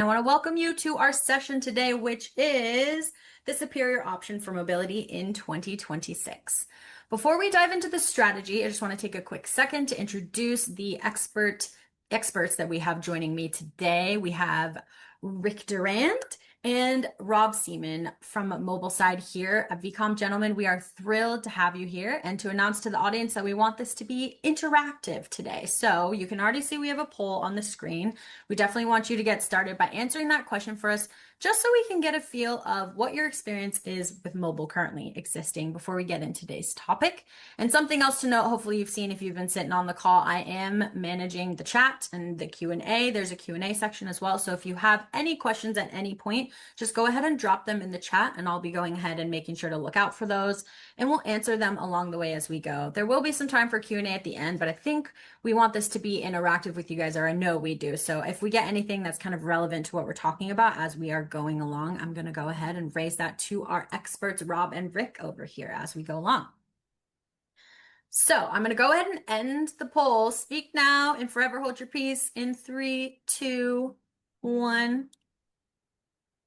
I want to welcome you to our session today, which is the superior option for mobility in 2026. Before we dive into the strategy, I just want to take a quick second to introduce the experts that we have joining me today. We have Rick Duran and Rob Seeman from mobile side here at vCom. Gentlemen, we are thrilled to have you here and to announce to the audience that we want this to be interactive today. So you can already see we have a poll on the screen. We definitely want you to get started by answering that question for us, just so we can get a feel of what your experience is with mobile currently existing before we get into today's topic. And something else to note, hopefully you've seen if you've been sitting on the call, I am managing the chat and the Q&A. There's a Q&A section as well. So if you have any questions at any point, just go ahead and drop them in the chat and I'll be going ahead and making sure to look out for those and we'll answer them along the way as we go. There will be some time for Q&A at the end, but I think we want this to be interactive with you guys, or I know we do. So if we get anything that's kind of relevant to what we're talking about as we are going along, I'm going to go ahead and raise that to our experts, Rob and Rick, over here as we go along. So I'm going to go ahead and end the poll. Speak now and forever hold your peace in 3, 2, 1.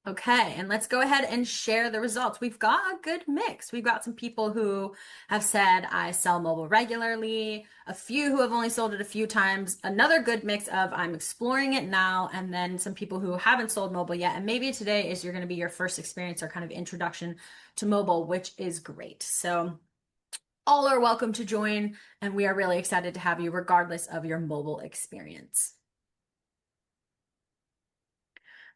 Okay, and let's go ahead and share the results. We've got a good mix. We've got some people who have said, I sell mobile regularly, a few who have only sold it a few times, another good mix of I'm exploring it now, and then some people who haven't sold mobile yet. And maybe today is you're going to be your first experience or kind of introduction to mobile, which is great. So all are welcome to join, and we are really excited to have you regardless of your mobile experience.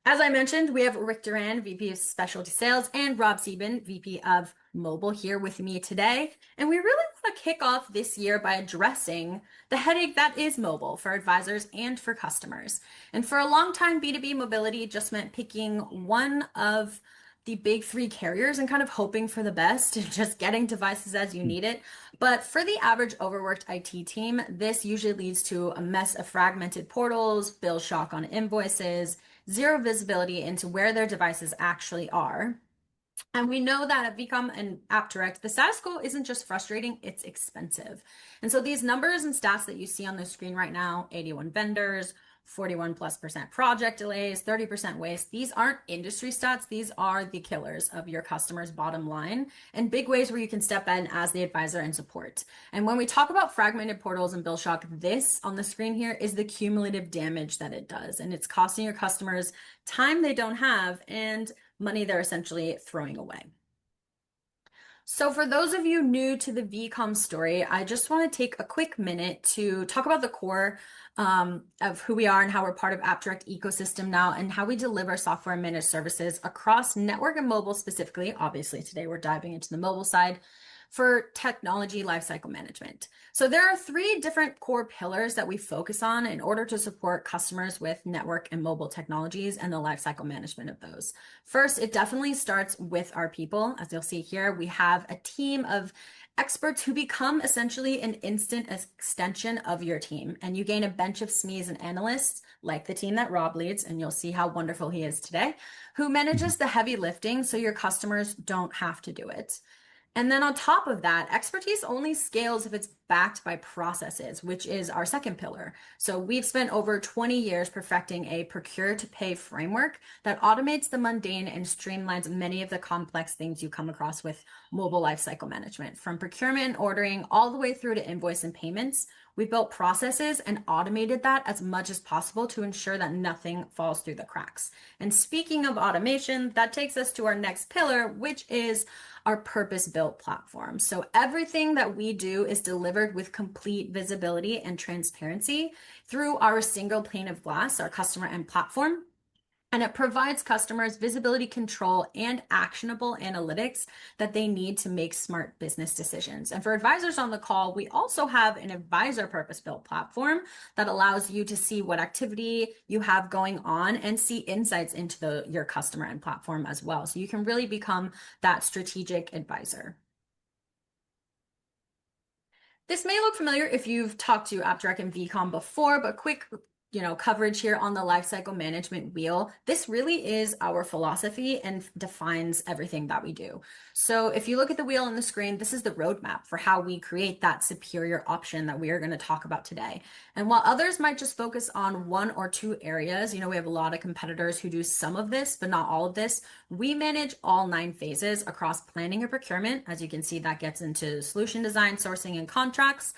As I mentioned, we have Rick Duran, VP of Specialty Sales, and Rob Seeman, VP of Mobile, here with me today. And we really want to kick off this year by addressing the headache that is mobile for advisors and for customers. And for a long time, B2B mobility just meant picking one of the big three carriers and kind of hoping for the best and just getting devices as you need it. But for the average overworked IT team, this usually leads to a mess of fragmented portals, bill shock on invoices, zero visibility into where their devices actually are. And we know that at vCom and AppDirect, the status quo isn't just frustrating, it's expensive. And so these numbers and stats that you see on the screen right now, 81 vendors, 41+% project delays, 30% waste. These aren't industry stats. These are the killers of your customer's bottom line and big ways where you can step in as the advisor and support. And when we talk about fragmented portals and bill shock, this on the screen here is the cumulative damage that it does. And it's costing your customers time they don't have and money they're essentially throwing away. So for those of you new to the vCom story, I just want to take a quick minute to talk about the core of who we are and how we're part of AppDirect ecosystem now and how we deliver software and managed services across network and mobile specifically. Obviously, today we're diving into the mobile side for technology lifecycle management. So there are 3 different core pillars that we focus on in order to support customers with network and mobile technologies and the lifecycle management of those. First, it definitely starts with our people. As you'll see here, we have a team of experts who become essentially an instant extension of your team. And you gain a bench of SMEs and analysts like the team that Rob leads, and you'll see how wonderful he is today, who manages the heavy lifting so your customers don't have to do it. And then on top of that, expertise only scales if it's backed by processes, which is our second pillar. So we've spent over 20 years perfecting a procure to pay framework that automates the mundane and streamlines many of the complex things you come across with mobile lifecycle management. From procurement and ordering all the way through to invoice and payments, we've built processes and automated that as much as possible to ensure that nothing falls through the cracks. And speaking of automation, that takes us to our next pillar, which is our purpose-built platform. So everything that we do is delivered with complete visibility and transparency through our single pane of glass, our customer end platform. And it provides customers visibility, control, and actionable analytics that they need to make smart business decisions. And for advisors on the call, we also have an advisor purpose-built platform that allows you to see what activity you have going on and see insights into your customer and platform as well. So you can really become that strategic advisor. This may look familiar if you've talked to AppDirect and vCom before, but quick coverage here on the lifecycle management wheel, this really is our philosophy and defines everything that we do. So if you look at the wheel on the screen, this is the roadmap for how we create that superior option that we are going to talk about today. And while others might just focus on one or two areas, we have a lot of competitors who do some of this, but not all of this. We manage all 9 phases across planning and procurement. As you can see, that gets into solution design, sourcing, and contracts.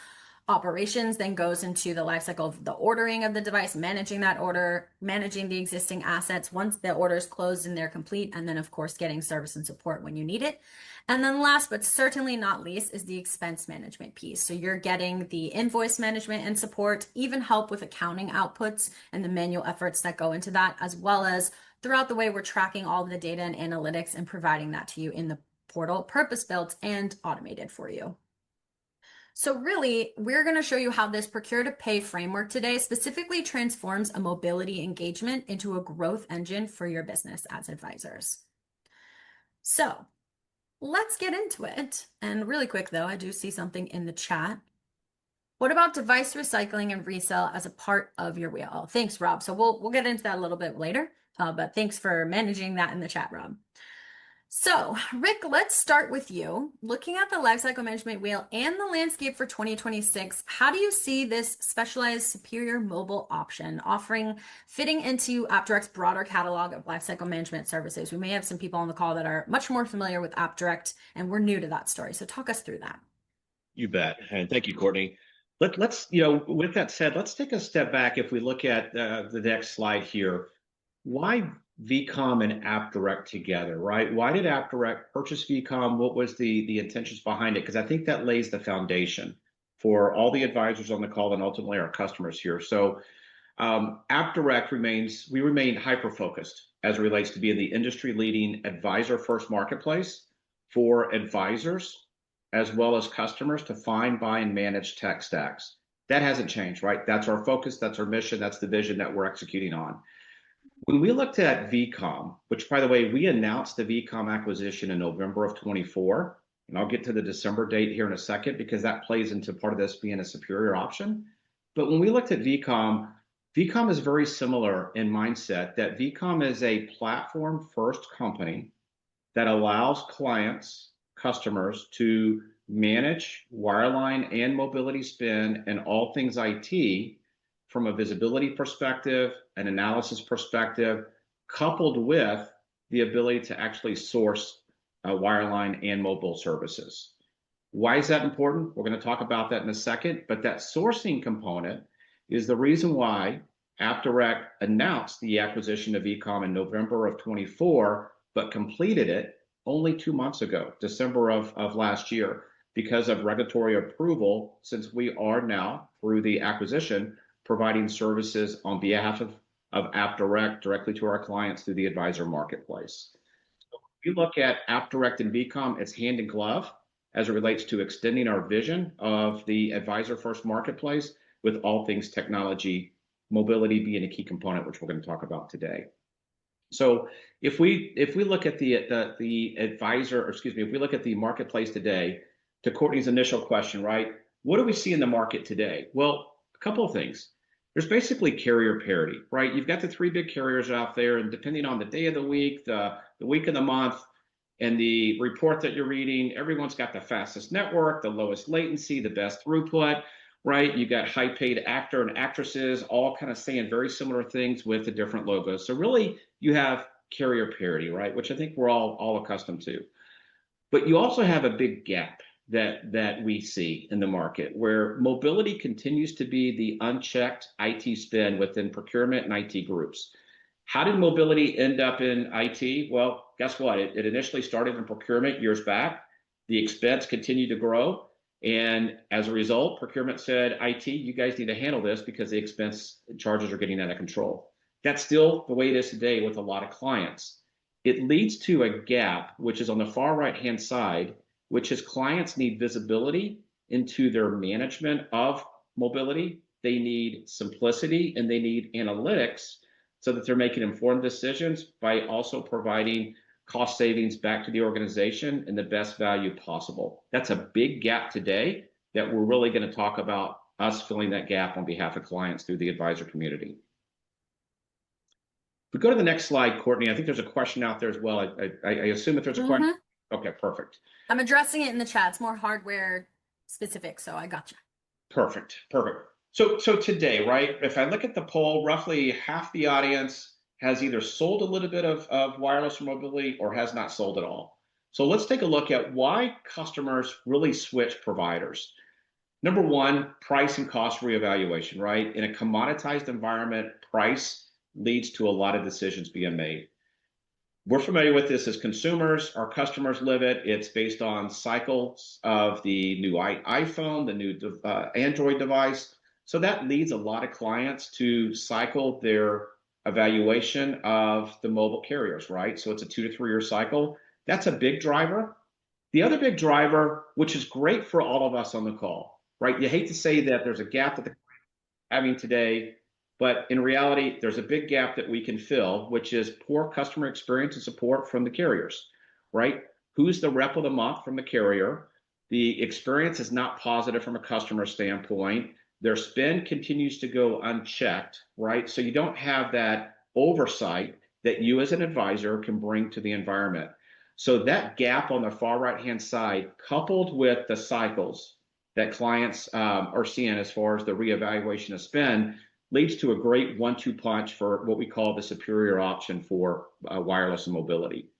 Operations then goes into the life cycle of the ordering of the device, managing that order, managing the existing assets once the order is closed and they're complete, and then of course getting service and support when you need it. And then last but certainly not least is the expense management piece. So you're getting the invoice management and support, even help with accounting outputs and the manual efforts that go into that, as well as throughout the way we're tracking all of the data and analytics and providing that to you in the portal, purpose-built and automated for you. So really, we're going to show you how this procure to pay framework today specifically transforms a mobility engagement into a growth engine for your business as advisors. So let's get into it. And really quick though, I do see something in the chat. What about device recycling and resale as a part of your wheel? Oh, thanks, Rob. So we'll get into that a little bit later, but thanks for managing that in the chat, Rob. So, Rick, let's start with you. Looking at the lifecycle management wheel and the landscape for 2026, how do you see this specialized superior mobile option fitting into AppDirect's broader catalog of lifecycle management services? We may have some people on the call that are much more familiar with AppDirect, and we're new to that story. So talk us through that. You bet. And thank you, Courtney. Let's, with that said, let's take a step back. If we look at the next slide here, why vCom and AppDirect together, right? Why did AppDirect purchase vCom? What was the intentions behind it? Because I think that lays the foundation for all the advisors on the call and ultimately our customers here. So AppDirect remain hyper-focused as it relates to being the industry-leading advisor-first marketplace for advisors as well as customers to find, buy, and manage tech stacks. That hasn't changed, right? That's our focus, that's our mission, that's the vision that we're executing on. When we looked at vCom, which by the way, we announced the vCom acquisition in November of 24, and I'll get to the December date here in a second because that plays into part of this being a superior option. But when we looked at vCom is very similar in mindset that vCom is a platform first company that allows customers to manage wireline and mobility spend and all things IT from a visibility perspective, an analysis perspective, coupled with the ability to actually source wireline and mobile services. Why is that important? We're going to talk about that in a second, but that sourcing component is the reason why AppDirect announced the acquisition of vCom in November of 24, but completed it only 2 months ago, December of last year, because of regulatory approval, since we are now, through the acquisition, providing services on behalf of AppDirect directly to our clients through the advisor marketplace. So if you look at AppDirect and vCom, it's hand in glove as it relates to extending our vision of the advisor first marketplace with all things technology, mobility being a key component, which we're going to talk about today. So if we look at if we look at the marketplace today, to Courtney's initial question, right? What do we see in the market today? Well, a couple of things. There's basically carrier parity, right? You've got the 3 big carriers out there, and depending on the day of the week, the week of the month, and the report that you're reading, everyone's got the fastest network, the lowest latency, the best throughput, right? You got high-paid actor and actresses, all kind of saying very similar things with the different logos. So really, you have carrier parity, right? Which I think we're all accustomed to. But you also have a big gap that we see in the market where mobility continues to be the unchecked IT spend within procurement and IT groups. How did mobility end up in IT? Well, guess what? It initially started in procurement years back. The expense continued to grow. And as a result, procurement said, IT, you guys need to handle this because the expense charges are getting out of control. That's still the way it is today with a lot of clients. It leads to a gap, which is on the far right-hand side, which is clients need visibility into their management of mobility. They need simplicity and they need analytics so that they're making informed decisions by also providing cost savings back to the organization and the best value possible. That's a big gap today that we're really going to talk about us filling that gap on behalf of clients through the advisor community. If we go to the next slide, Courtney, I think there's a question out there as well. I assume that there's a question. Okay, perfect. I'm addressing it in the chat. It's more hardware specific, so I got you. Perfect. So today, right, if I look at the poll, roughly half the audience has either sold a little bit of wireless or mobility or has not sold at all. So let's take a look at why customers really switch providers. Number one, price and cost reevaluation, right? In a commoditized environment, price leads to a lot of decisions being made. We're familiar with this as consumers. Our customers live it. It's based on cycles of the new iPhone, the new Android device. So that leads a lot of clients to cycle their evaluation of the mobile carriers, right? So it's a 2 to 3 year cycle. That's a big driver. The other big driver, which is great for all of us on the call, right? You hate to say that there's a gap that the having today, but in reality, there's a big gap that we can fill, which is poor customer experience and support from the carriers, right? Who's the rep of the month from the carrier? The experience is not positive from a customer standpoint. Their spend continues to go unchecked, right? So you don't have that oversight that you as an advisor can bring to the environment. So that gap on the far right-hand side, coupled with the cycles that clients are seeing as far as the reevaluation of spend, leads to a great 1-2 punch for what we call the superior option for wireless and mobility.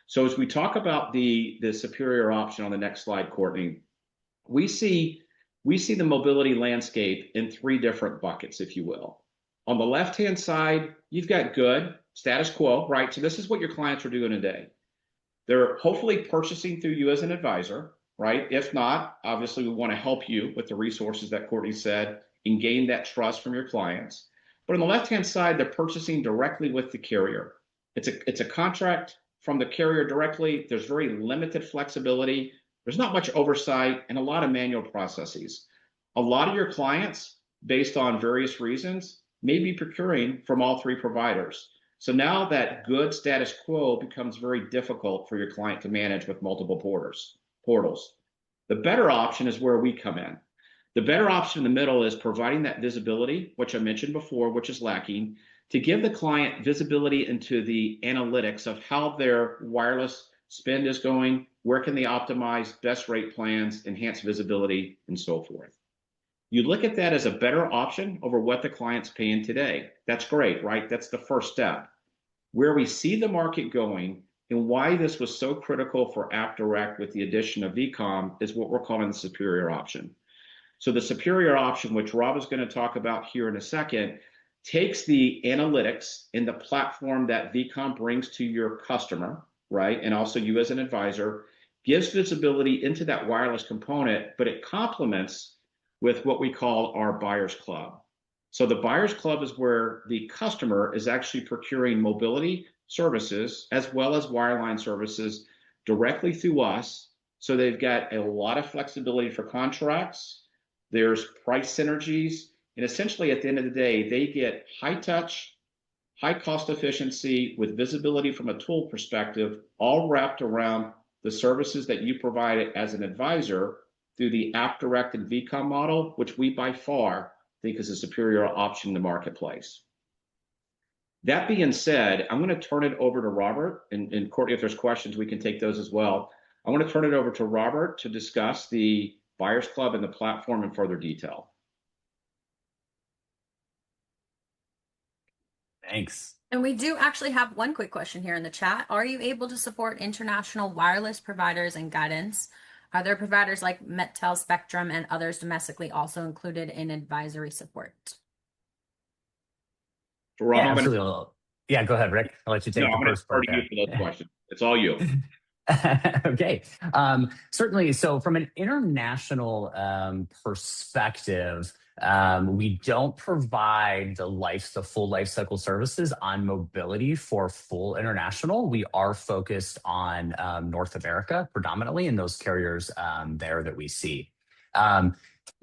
So as we talk about the superior option on the next slide, Courtney, we see the mobility landscape in 3 different buckets, if you will. On the left-hand side, you've got good, status quo, right? So this is what your clients are doing today. They're hopefully purchasing through you as an advisor, right? If not, obviously we want to help you with the resources that Courtney said and gain that trust from your clients. But on the left-hand side, they're purchasing directly with the carrier. It's a contract from the carrier directly. There's very limited flexibility. There's not much oversight and a lot of manual processes. A lot of your clients, based on various reasons, may be procuring from all 3 providers. So now that good status quo becomes very difficult for your client to manage with multiple portals. The better option is where we come in. The better option in the middle is providing that visibility, which I mentioned before, which is lacking, to give the client visibility into the analytics of how their wireless spend is going, where can they optimize best rate plans, enhance visibility, and so forth. You look at that as a better option over what the client's paying today. That's great, right? That's the first step. Where we see the market going and why this was so critical for AppDirect with the addition of vCom is what we're calling the superior option. So the superior option, which Rob is going to talk about here in a second, takes the analytics in the platform that vCom brings to your customer, right? And also you as an advisor, gives visibility into that wireless component, but it complements with what we call our buyer's club. So the buyer's club is where the customer is actually procuring mobility services as well as wireline services directly through us. So they've got a lot of flexibility for contracts. There's price synergies. And essentially at the end of the day, they get high touch, high cost efficiency with visibility from a tool perspective, all wrapped around the services that you provide as an advisor through the AppDirect and vCom model, which we by far think is a superior option in the marketplace. That being said, I'm going to turn it over to Robert, and Courtney, if there's questions, we can take those as well. I want to turn it over to Robert to discuss the Buyers Club and the platform in further detail. Thanks. And we do actually have one quick question here in the chat. Are you able to support international wireless providers and guidance? Are there providers like Mettel, Spectrum, and others domestically also included in advisory support? Yeah, absolutely. Yeah, go ahead, Rick. I'll let you take the first part. I'm going to you for those questions. It's all you. Okay. Certainly. So from an international perspective, we don't provide the full life cycle services on mobility for full international. We are focused on North America predominantly, and those carriers there that we see.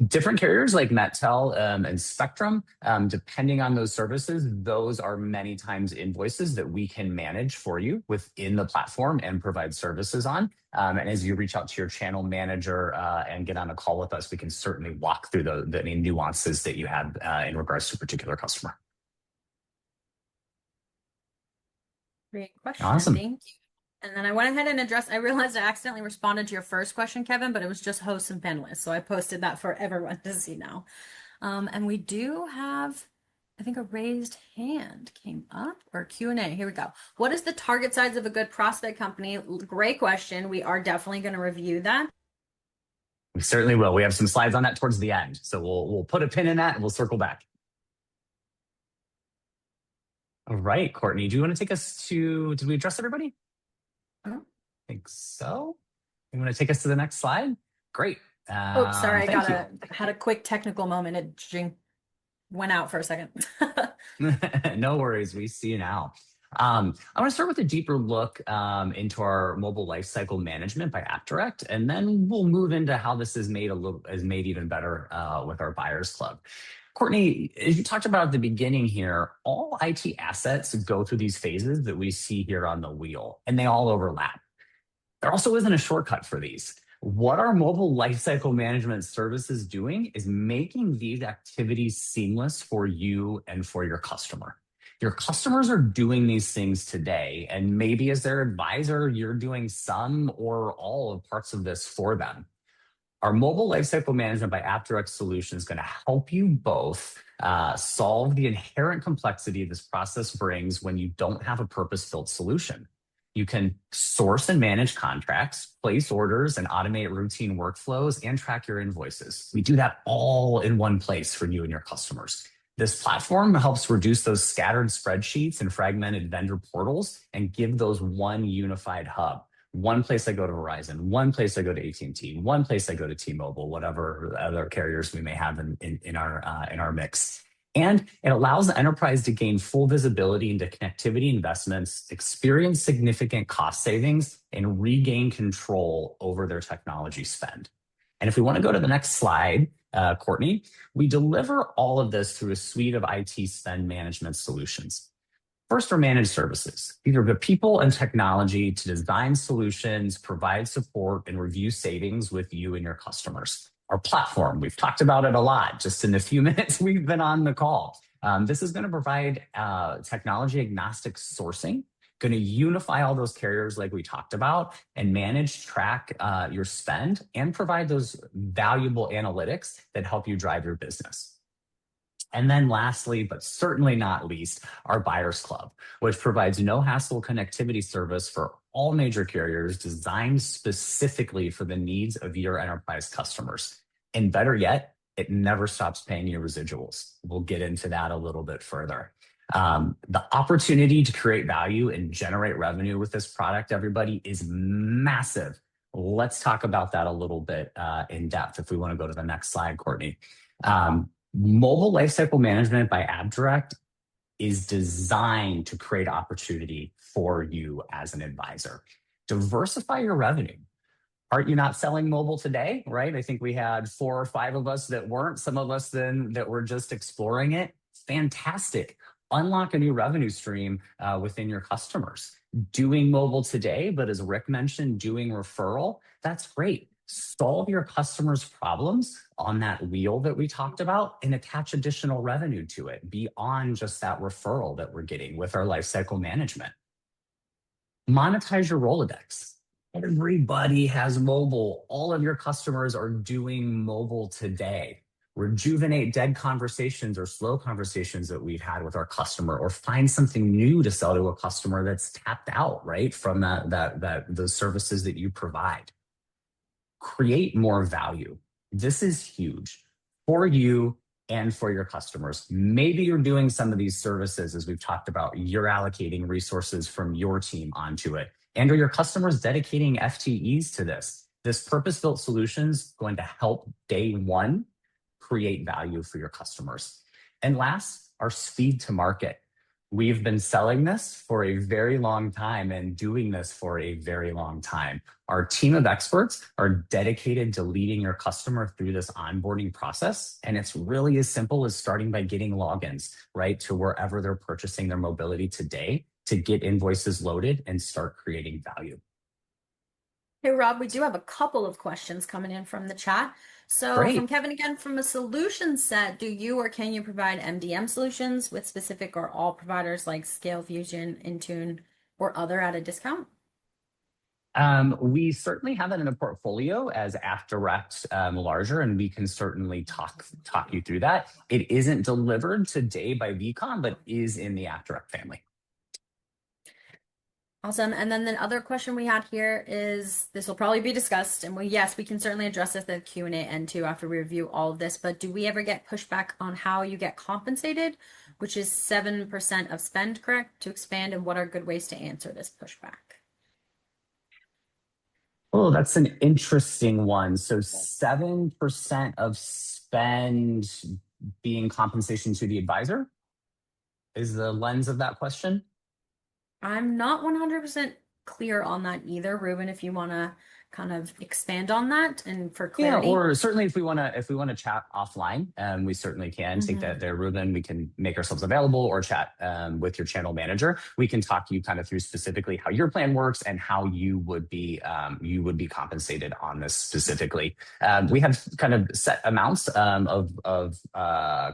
Different carriers like Mettel and Spectrum, depending on those services, those are many times invoices that we can manage for you within the platform and provide services on. And as you reach out to your channel manager and get on a call with us, we can certainly walk through any nuances that you have in regards to a particular customer. Great question. Awesome. Thank you. And then I went ahead and I realized I accidentally responded to your first question, Kevin, but it was just hosts and panelists. So I posted that for everyone to see now. And we do have, I think, a raised hand came up, or Q&A. Here we go. What is the target size of a good prospect company? Great question. We are definitely going to review that. We certainly will. We have some slides on that towards the end. So we'll put a pin in that and we'll circle back. All right, Courtney, do you want to take us to, did we address everybody? I think so. You want to take us to the next slide? Great. Oh, sorry, I had a quick technical moment. It went out for a second. No worries. We see you now. I want to start with a deeper look into our mobile lifecycle management by AppDirect, and then we'll move into how this is made even better with our Buyers Club. Courtney, as you talked about at the beginning here, all IT assets go through these phases that we see here on the wheel, and they all overlap. There also isn't a shortcut for these. What our mobile lifecycle management service is doing is making these activities seamless for you and for your customer. Your customers are doing these things today, and maybe as their advisor, you're doing some or all of parts of this for them. Our mobile lifecycle management by AppDirect solution is going to help you both solve the inherent complexity this process brings when you don't have a purpose-built solution. You can source and manage contracts, place orders, and automate routine workflows and track your invoices. We do that all in one place for you and your customers. This platform helps reduce those scattered spreadsheets and fragmented vendor portals and give those one unified hub. One place I go to Verizon, one place I go to AT&T, one place I go to T-Mobile, whatever other carriers we may have in our mix. And it allows the enterprise to gain full visibility into connectivity investments, experience significant cost savings, and regain control over their technology spend. And if we want to go to the next slide, Courtney, we deliver all of this through a suite of IT spend management solutions. First are managed services. These are the people and technology to design solutions, provide support, and review savings with you and your customers. Our platform, we've talked about it a lot just in the few minutes we've been on the call. This is going to provide technology agnostic sourcing, going to unify all those carriers like we talked about and manage, track your spend and provide those valuable analytics that help you drive your business. And then lastly, but certainly not least, our Buyers Club, which provides no hassle connectivity service for all major carriers designed specifically for the needs of your enterprise customers. And better yet, it never stops paying you residuals. We'll get into that a little bit further. The opportunity to create value and generate revenue with this product, everybody, is massive. Let's talk about that a little bit in depth if we want to go to the next slide, Courtney. Mobile lifecycle management by AppDirect is designed to create opportunity for you as an advisor. Diversify your revenue. Aren't you not selling mobile today, right? I think we had 4 or 5 of us that weren't, some of us then that were just exploring it. Fantastic. Unlock a new revenue stream within your customers. Doing mobile today, but as Rick mentioned, doing referral, that's great. Solve your customers' problems on that wheel that we talked about and attach additional revenue to it beyond just that referral that we're getting with our lifecycle management. Monetize your Rolodex. Everybody has mobile. All of your customers are doing mobile today. Rejuvenate dead conversations or slow conversations that we've had with our customer, or find something new to sell to a customer that's tapped out, right, from those services that you provide. Create more value. This is huge for you and for your customers. Maybe you're doing some of these services, as we've talked about, you're allocating resources from your team onto it, and are your customers dedicating FTEs to this? This purpose-built solution is going to help day one create value for your customers. And last, our speed to market. We've been selling this for a very long time and doing this for a very long time. Our team of experts are dedicated to leading your customer through this onboarding process. And it's really as simple as starting by getting logins, right, to wherever they're purchasing their mobility today to get invoices loaded and start creating value. Hey, Rob, we do have a couple of questions coming in from the chat. So from Great. Kevin again, from a solution set, do you or can you provide MDM solutions with specific or all providers like Scale Fusion, Intune, or other at a discount? We certainly have it in a portfolio as AppDirect larger, and we can certainly talk you through that. It isn't delivered today by vCom, but is in the AppDirect family. Awesome. And then the other question we had here is, this will probably be discussed, and yes, we can certainly address this at the Q&A end too after we review all of this, but do we ever get pushback on how you get compensated, which is 7% of spend, correct, to expand, and what are good ways to answer this pushback? Oh, that's an interesting one. So 7% of spend being compensation to the advisor is the lens of that question? I'm not 100% clear on that either. Ruben, if you want to kind of expand on that and for clarity. Yeah, or certainly if we want to chat offline, we certainly can take that there, Ruben. We can make ourselves available or chat with your channel manager. We can talk you kind of through specifically how your plan works and how you would be compensated on this specifically. We have kind of set amounts of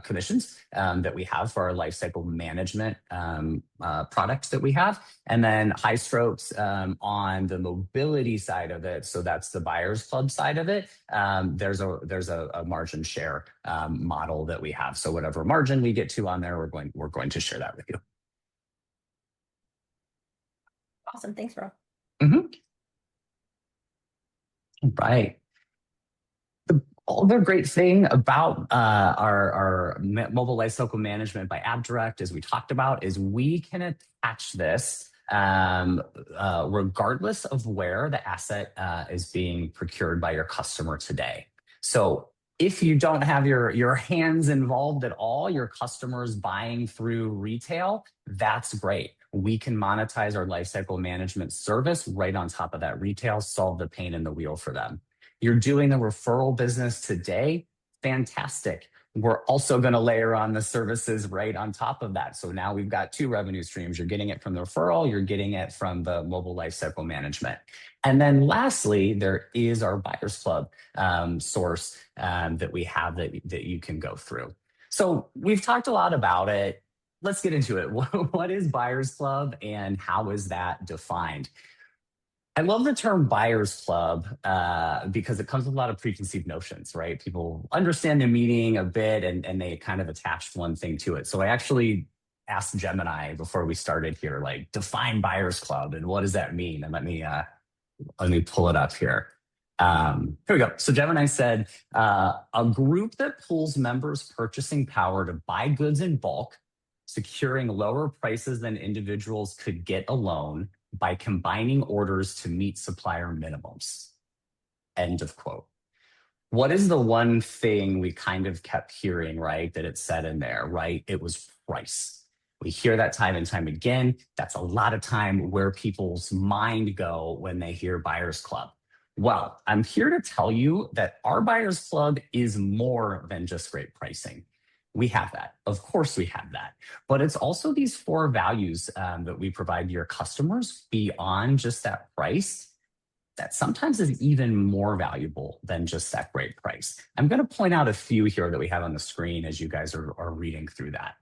commissions that we have for our lifecycle management product that we have, and then high strokes on the mobility side of it. So that's the buyers club side of it. There's a margin share model that we have. So whatever margin we get to on there, we're going to share that with you. Awesome, thanks, Rob. Right. The other great thing about our mobile lifecycle management by AppDirect, as we talked about, is we can attach this regardless of where the asset is being procured by your customer today. So if you don't have your hands involved at all, your customers buying through retail, that's great. We can monetize our lifecycle management service right on top of that retail, solve the pain in the wheel for them. You're doing the referral business today, fantastic. We're also going to layer on the services right on top of that. So now we've got two revenue streams. You're getting it from the referral, you're getting it from the mobile lifecycle management. And then lastly, there is our Buyers Club source that we have that you can go through. So we've talked a lot about it. Let's get into it. What is Buyers Club and how is that defined? I love the term Buyers Club because it comes with a lot of preconceived notions, right? People understand the meaning a bit and they kind of attached one thing to it. So I actually asked Gemini before we started here, like, define Buyers Club and what does that mean? And let me pull it up here. Here we go. So Gemini said, a group that pools members' purchasing power to buy goods in bulk, securing lower prices than individuals could get alone by combining orders to meet supplier minimums. End of quote. What is the one thing we kind of kept hearing, right, that it said in there, right? It was price. We hear that time and time again. That's a lot of time where people's mind go when they hear Buyers Club. Well, I'm here to tell you that our Buyers Club is more than just great pricing. We have that. Of course we have that. But it's also these four values that we provide to your customers beyond just that price that sometimes is even more valuable than just that great price. I'm going to point out a few here that we have on the screen as you guys are reading through that.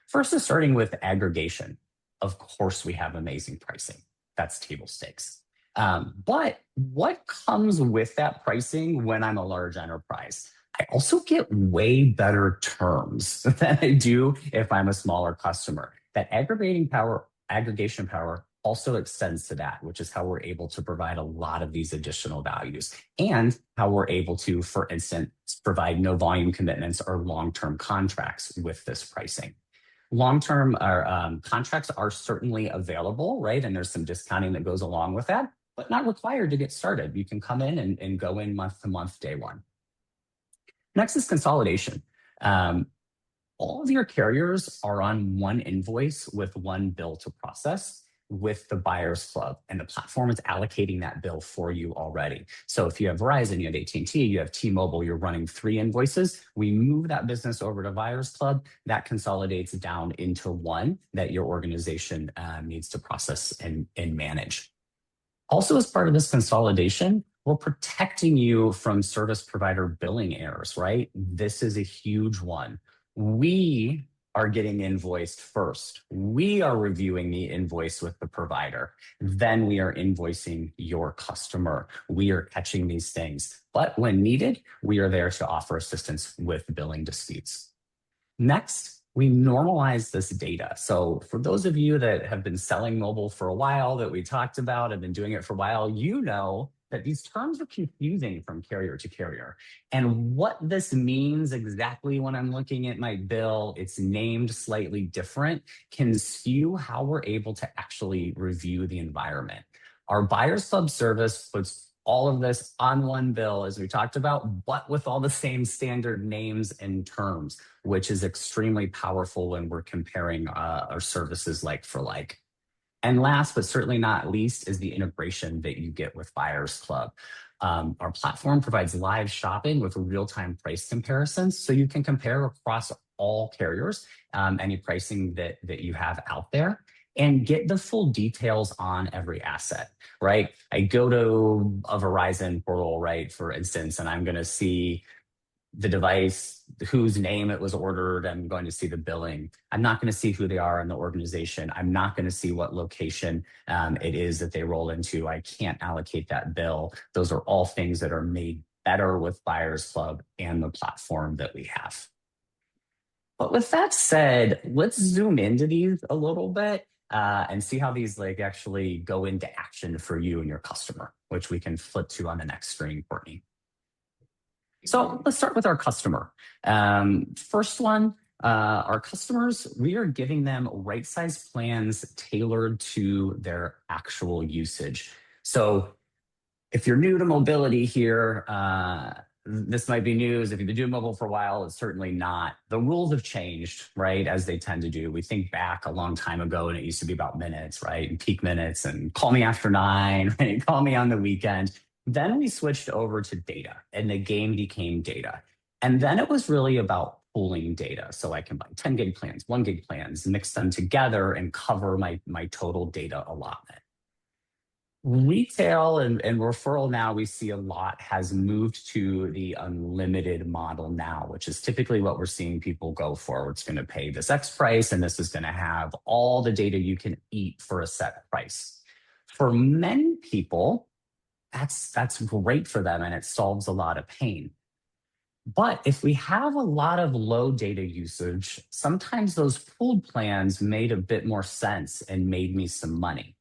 First is starting with aggregation. Of course we have amazing pricing. That's table stakes. But what comes with that pricing when I'm a large enterprise? I also get way better terms than I do if I'm a smaller customer. That aggregation power also extends to that, which is how we're able to provide a lot of these additional values and how we're able to, for instance, provide no volume commitments or long-term contracts with this pricing. Long-term contracts are certainly available, right? And there's some discounting that goes along with that, but not required to get started. You can come in and go in month to month, day one. Next is consolidation. All of your carriers are on one invoice with one bill to process with the buyers club, and the platform is allocating that bill for you already. So if you have Verizon, you have AT&T, you have T-Mobile, you're running 3 invoices, we move that business over to buyers club. That consolidates down into one that your organization needs to process and manage. Also, as part of this consolidation, we're protecting you from service provider billing errors, right? This is a huge one. We are getting invoiced first. We are reviewing the invoice with the provider. Then we are invoicing your customer. We are catching these things. But when needed, we are there to offer assistance with billing disputes. Next, we normalize this data. So for those of you that have been selling mobile for a while, that we talked about, have been doing it for a while, you know that these terms are confusing from carrier to carrier. And what this means exactly when I'm looking at my bill, it's named slightly different, can skew how we're able to actually review the environment. Our Buyers Club service puts all of this on one bill, as we talked about, but with all the same standard names and terms, which is extremely powerful when we're comparing our services like for like. And last, but certainly not least, is the integration that you get with Buyers Club. Our platform provides live shopping with real-time price comparisons, so you can compare across all carriers, any pricing that you have out there, and get the full details on every asset, right? I go to a Verizon portal, right, for instance, and I'm going to see the device, whose name it was ordered. I'm going to see the billing. I'm not going to see who they are in the organization. I'm not going to see what location it is that they roll into. I can't allocate that bill. Those are all things that are made better with Buyers Club and the platform that we have. But with that said, let's zoom into these a little bit and see how these like actually go into action for you and your customer, which we can flip to on the next screen, Courtney. So let's start with our customer. First one, our customers, we are giving them right-sized plans tailored to their actual usage. So if you're new to mobility here, this might be news. If you've been doing mobile for a while, it's certainly not. The rules have changed, right, as they tend to do. We think back a long time ago, and it used to be about minutes, right, and peak minutes, and call me after 9, right, call me on the weekend. Then we switched over to data, and the game became data. And then it was really about pooling data. So I can buy 10 gig plans, 1 gig plans, mix them together and cover my total data allotment. Retail and referral now, we see a lot has moved to the unlimited model now, which is typically what we're seeing people go for. It's going to pay this X price, and this is going to have all the data you can eat for a set price. For many people, that's great for them, and it solves a lot of pain. But if we have a lot of low data usage, sometimes those pooled plans made a bit more sense and made me some money.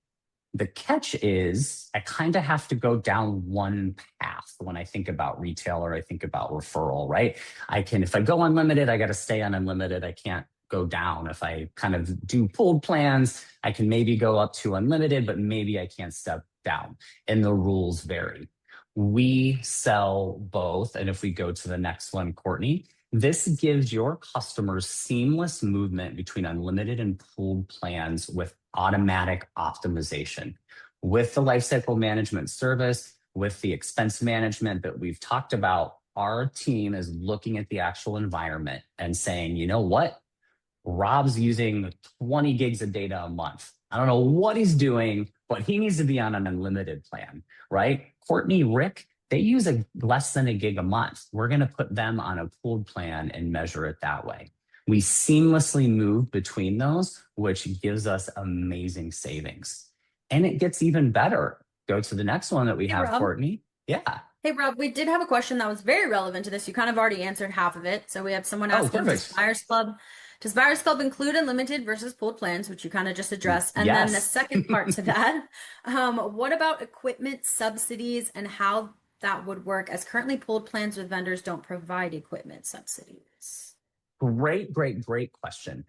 The catch is I kind of have to go down one path when I think about retail or I think about referral, right? If I go unlimited, I got to stay on unlimited. I can't go down. If I kind of do pooled plans, I can maybe go up to unlimited, but maybe I can't step down, and the rules vary. We sell both. And if we go to the next one, Courtney, this gives your customers seamless movement between unlimited and pooled plans with automatic optimization. With the lifecycle management service, with the expense management that we've talked about, our team is looking at the actual environment and saying, you know what? Rob's using 20 gigs of data a month. I don't know what he's doing, but he needs to be on an unlimited plan, right? Courtney, Rick, they use less than a gig a month. We're going to put them on a pooled plan and measure it that way. We seamlessly move between those, which gives us amazing savings. And it gets even better. Go to the next one that we have, Rob. Courtney. Yeah. Hey, Rob, we did have a question that was very relevant to this. You kind of already answered half of it. So we have someone asking, does Buyers Club include unlimited versus pooled plans, which you kind of just addressed? And Yes. then the second part to that, what about equipment subsidies and how that would work, as currently pooled plans with vendors don't provide equipment subsidies? Great question.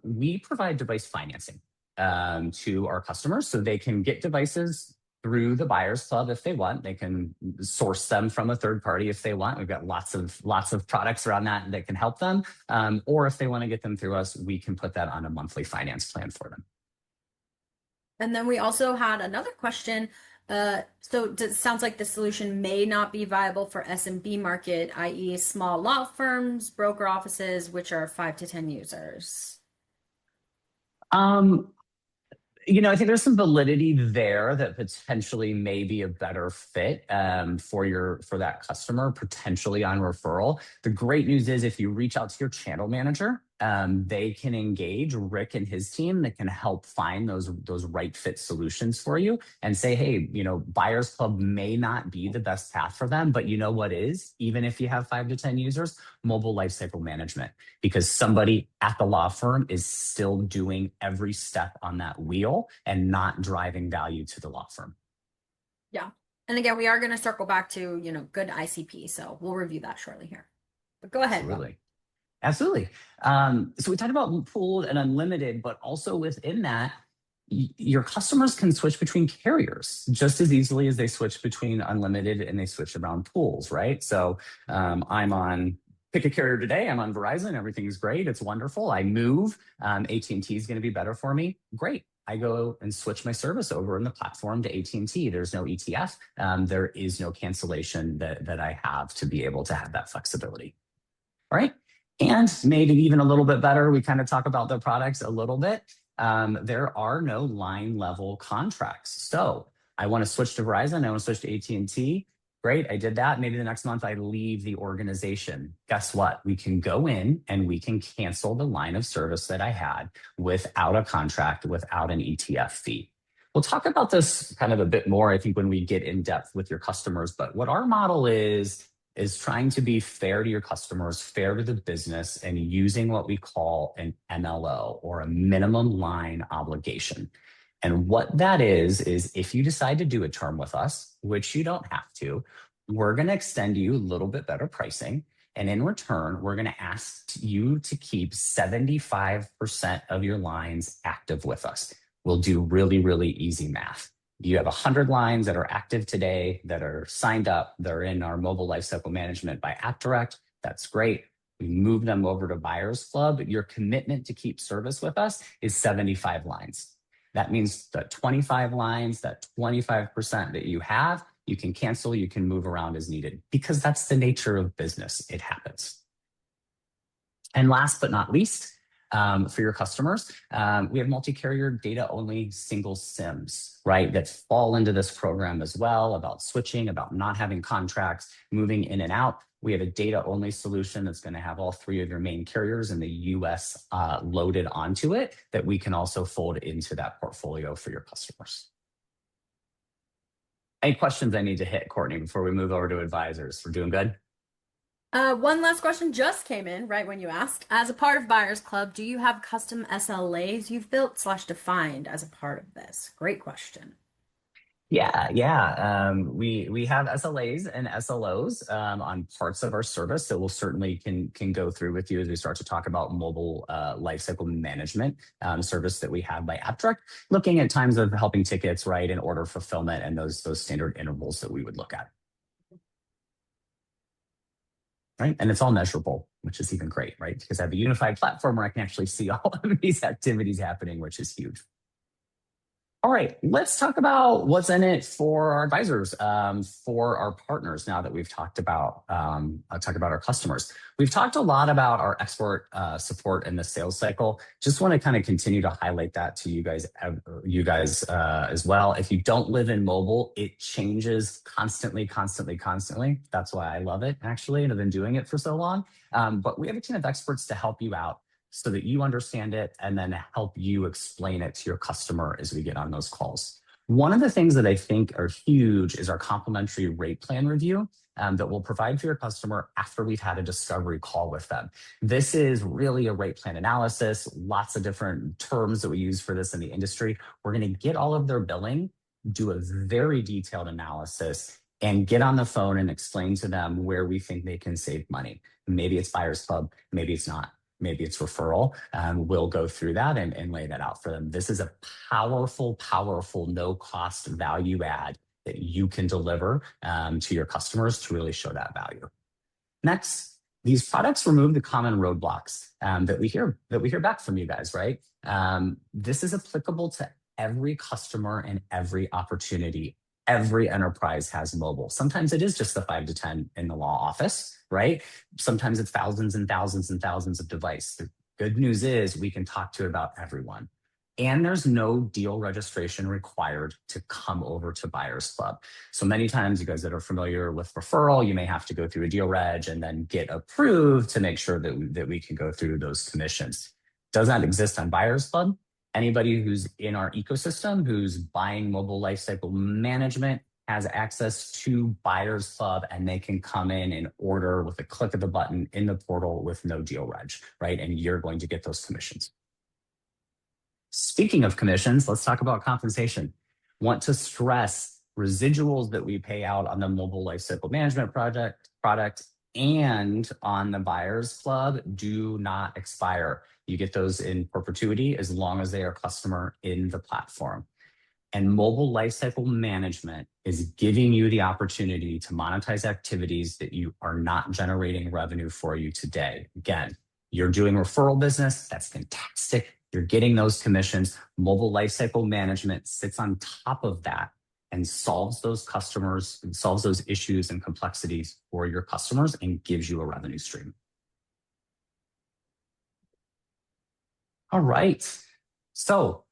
We provide device financing to our customers so they can get devices through the Buyers Club if they want. They can source them from a third party if they want. We've got lots of products around that can help them. Or if they want to get them through us, we can put that on a monthly finance plan for them. And then we also had another question. So it sounds like the solution may not be viable for SMB market, i.e. small law firms, broker offices, which are 5 to 10 users. I think there's some validity there that potentially may be a better fit for that customer, potentially on referral. The great news is if you reach out to your channel manager, they can engage Rick and his team that can help find those right fit solutions for you and say, hey, Buyers Club may not be the best path for them, but you know what is, even if you have 5 to 10 users, mobile lifecycle management, because somebody at the law firm is still doing every step on that wheel and not driving value to the law firm. Yeah. And again, we are going to circle back to, good ICP. So we'll review that shortly here. But go ahead. Absolutely. So we talked about pooled and unlimited, but also within that, your customers can switch between carriers just as easily as they switch between unlimited and they switch around pools, right? So I'm on pick a carrier today. I'm on Verizon. Everything's great. It's wonderful. I move. AT&T is going to be better for me. Great. I go and switch my service over in the platform to AT&T. There's no ETF. There is no cancellation that I have to be able to have that flexibility. All right. And maybe even a little bit better, we kind of talk about the products a little bit. There are no line level contracts. So I want to switch to Verizon. I want to switch to AT&T. Great, I did that. Maybe the next month I leave the organization. Guess what? We can go in and we can cancel the line of service that I had without a contract, without an ETF fee. We'll talk about this kind of a bit more, I think, when we get in depth with your customers. But what our model is trying to be fair to your customers, fair to the business, and using what we call an MLO, or a minimum line obligation. And what that is if you decide to do a term with us, which you don't have to, we're going to extend you a little bit better pricing. And in return, we're going to ask you to keep 75% of your lines active with us. We'll do really, really easy math. You have 100 lines that are active today, that are signed up, they're in our mobile lifecycle management by AppDirect. That's great. We move them over to Buyers Club. Your commitment to keep service with us is 75 lines. That means that 25 lines, that 25% that you have, you can cancel, you can move around as needed, because that's the nature of business. It happens. And last but not least, for your customers, we have multi-carrier data-only single SIMs, right, that fall into this program as well, about switching, about not having contracts, moving in and out. We have a data-only solution that's going to have all 3 of your main carriers in the US loaded onto it, that we can also fold into that portfolio for your customers. Any questions I need to hit, Courtney, before we move over to advisors? We're doing good? One last question just came in right when you asked. As a part of Buyers Club, do you have custom SLAs you've built / defined as a part of this? Great question. Yeah. We have SLAs and SLOs on parts of our service that we'll certainly can go through with you as we start to talk about mobile lifecycle management service that we have by AppDirect, looking at times of helping tickets, right, and order fulfillment and those standard intervals that we would look at. Right, and it's all measurable, which is even great, right? Because I have a unified platform where I can actually see all of these activities happening, which is huge. All right, let's talk about what's in it for our advisors, for our partners. Now that we've talked about our customers, we've talked a lot about our expert support in the sales cycle. Just want to kind of continue to highlight that to you guys as well. If you don't live in mobile, it changes constantly. That's why I love it, actually, and I've been doing it for so long. But we have a team of experts to help you out, so that you understand it and then help you explain it to your customer as we get on those calls. One of the things that I think are huge is our complimentary rate plan review that we'll provide for your customer after we've had a discovery call with them. This is really a rate plan analysis, lots of different terms that we use for this in the industry. We're going to get all of their billing, do a very detailed analysis, and get on the phone and explain to them where we think they can save money. Maybe it's Buyers Club, maybe it's not. maybe it's referral. We'll go through that and lay that out for them. This is a powerful, powerful, no-cost value add that you can deliver to your customers to really show that value. Next, these products remove the common roadblocks that we hear back from you guys, right? This is applicable to every customer and every opportunity. Every enterprise has mobile. Sometimes it is just the 5 to 10 in the law office, right? Sometimes it's thousands and thousands and thousands of devices. The good news is we can talk to about everyone. And there's no deal registration required to come over to Buyers Club. So many times, you guys that are familiar with referral, you may have to go through a deal reg and then get approved to make sure that we can go through those commissions. Does not exist on Buyers Club. Anybody who's in our ecosystem, who's buying mobile lifecycle management, has access to Buyers Club, and they can come in and order with a click of the button in the portal with no deal reg, right? And you're going to get those commissions. Speaking of commissions, let's talk about compensation. Want to stress residuals that we pay out on the mobile lifecycle management product and on the Buyers Club do not expire. You get those in perpetuity as long as they are a customer in the platform. And mobile lifecycle management is giving you the opportunity to monetize activities that you are not generating revenue for you today. Again, you're doing referral business. That's fantastic. You're getting those commissions. Mobile lifecycle management sits on top of that and solves those issues and complexities for your customers and gives you a revenue stream. All right. So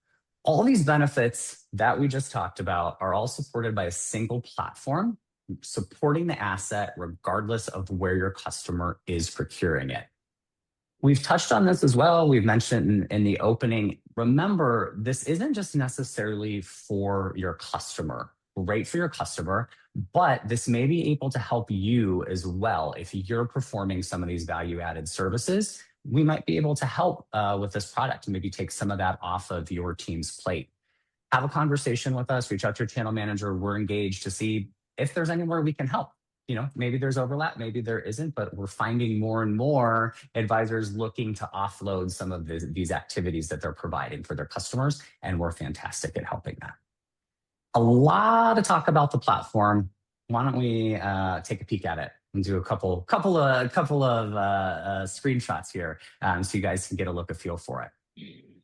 all these benefits that we just talked about are all supported by a single platform, supporting the asset regardless of where your customer is procuring it. We've touched on this as well. We've mentioned in the opening, remember, this isn't just necessarily for your customer, great for your customer, but this may be able to help you as well. If you're performing some of these value-added services, we might be able to help with this product and maybe take some of that off of your team's plate. Have a conversation with us, reach out to your channel manager. We're engaged to see if there's anywhere we can help. Maybe there's overlap, maybe there isn't, but we're finding more and more advisors looking to offload some of these activities that they're providing for their customers, and we're fantastic at helping that. A lot of talk about the platform. Why don't we take a peek at it and do a couple of screenshots here so you guys can get a feel for it.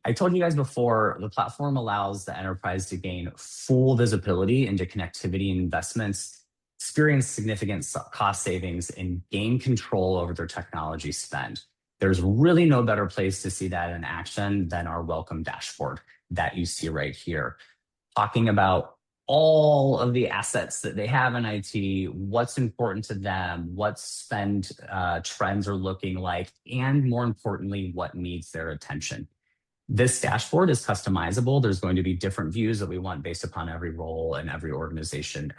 I told you guys before, the platform allows the enterprise to gain full visibility into connectivity and investments, experience significant cost savings, and gain control over their technology spend. There's really no better place to see that in action than our welcome dashboard that you see right here, talking about all of the assets that they have in IT, what's important to them, what spend trends are looking like, and more importantly, what needs their attention. This dashboard is customizable. There's going to be different views that we want based upon every role and every organization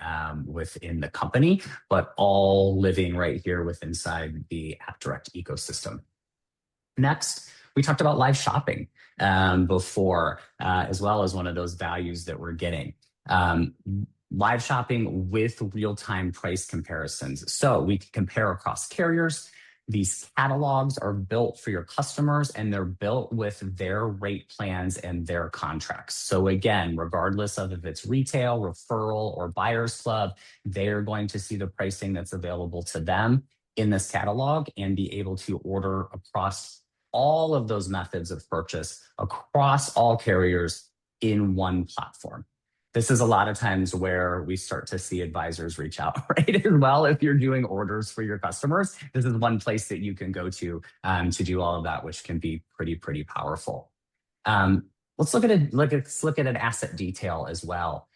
within the company, but all living right here inside the AppDirect ecosystem. Next, we talked about live shopping before, as well as one of those values that we're getting. Live shopping with real-time price comparisons. So we can compare across carriers. These catalogs are built for your customers, and they're built with their rate plans and their contracts. So again, regardless of if it's retail, referral, or Buyers Club, they're going to see the pricing that's available to them in this catalog and be able to order across all of those methods of purchase across all carriers in one platform. This is a lot of times where we start to see advisors reach out, right? As well, if you're doing orders for your customers, this is one place that you can go to do all of that, which can be pretty powerful. Let's look at an asset detail as well.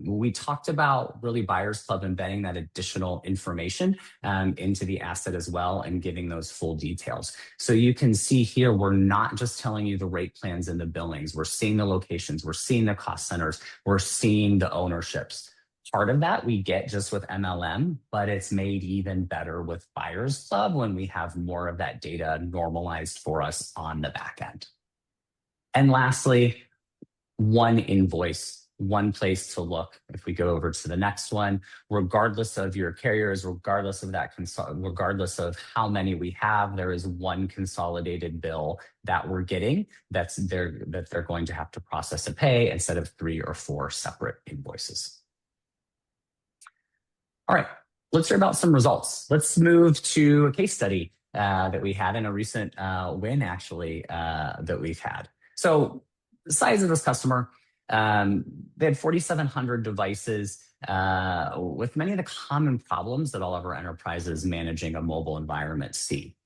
We talked about really Buyers Club embedding that additional information into the asset as well and giving those full details. So you can see here, we're not just telling you the rate plans and the billings. We're seeing the locations. We're seeing the cost centers. We're seeing the ownerships. Part of that we get just with MLM, but it's made even better with Buyers Club when we have more of that data normalized for us on the back end. And lastly, one invoice. one place to look. If we go over to the next one, regardless of your carriers, regardless of regardless of how many we have, there is one consolidated bill that we're getting that they're going to have to process and pay instead of 3 or 4 separate invoices. All right, let's hear about some results. Let's move to a case study that we had in a recent win, actually, that we've had. So the size of this customer, they had 4,700 devices with many of the common problems that all of our enterprises managing a mobile environment see.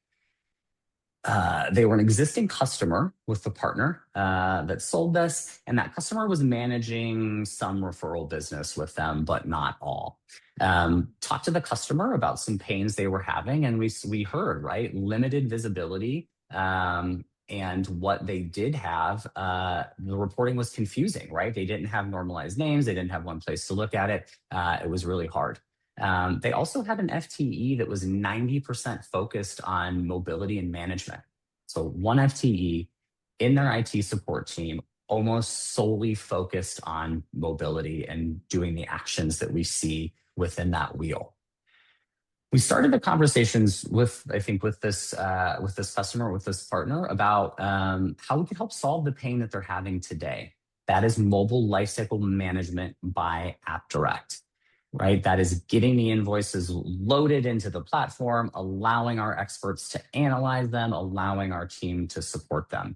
They were an existing customer with the partner that sold this, and that customer was managing some referral business with them, but not all. Talked to the customer about some pains they were having, and we heard, right, limited visibility, and what they did have, the reporting was confusing, right? They didn't have normalized names. They didn't have one place to look at it. It was really hard. They also had an FTE that was 90% focused on mobility and management. So one FTE in their IT support team, almost solely focused on mobility and doing the actions that we see within that wheel. We started the conversations with this customer, with this partner, about how we could help solve the pain that they're having today. That is mobile lifecycle management by AppDirect. Right? That is getting the invoices loaded into the platform, allowing our experts to analyze them, allowing our team to support them.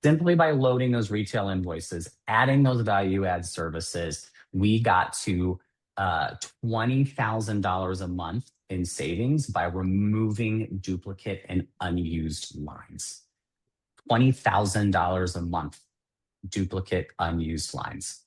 Simply by loading those retail invoices, adding those value add services, we got to $20,000 a month in savings by removing duplicate and unused lines. $20,000 a month, duplicate, unused lines.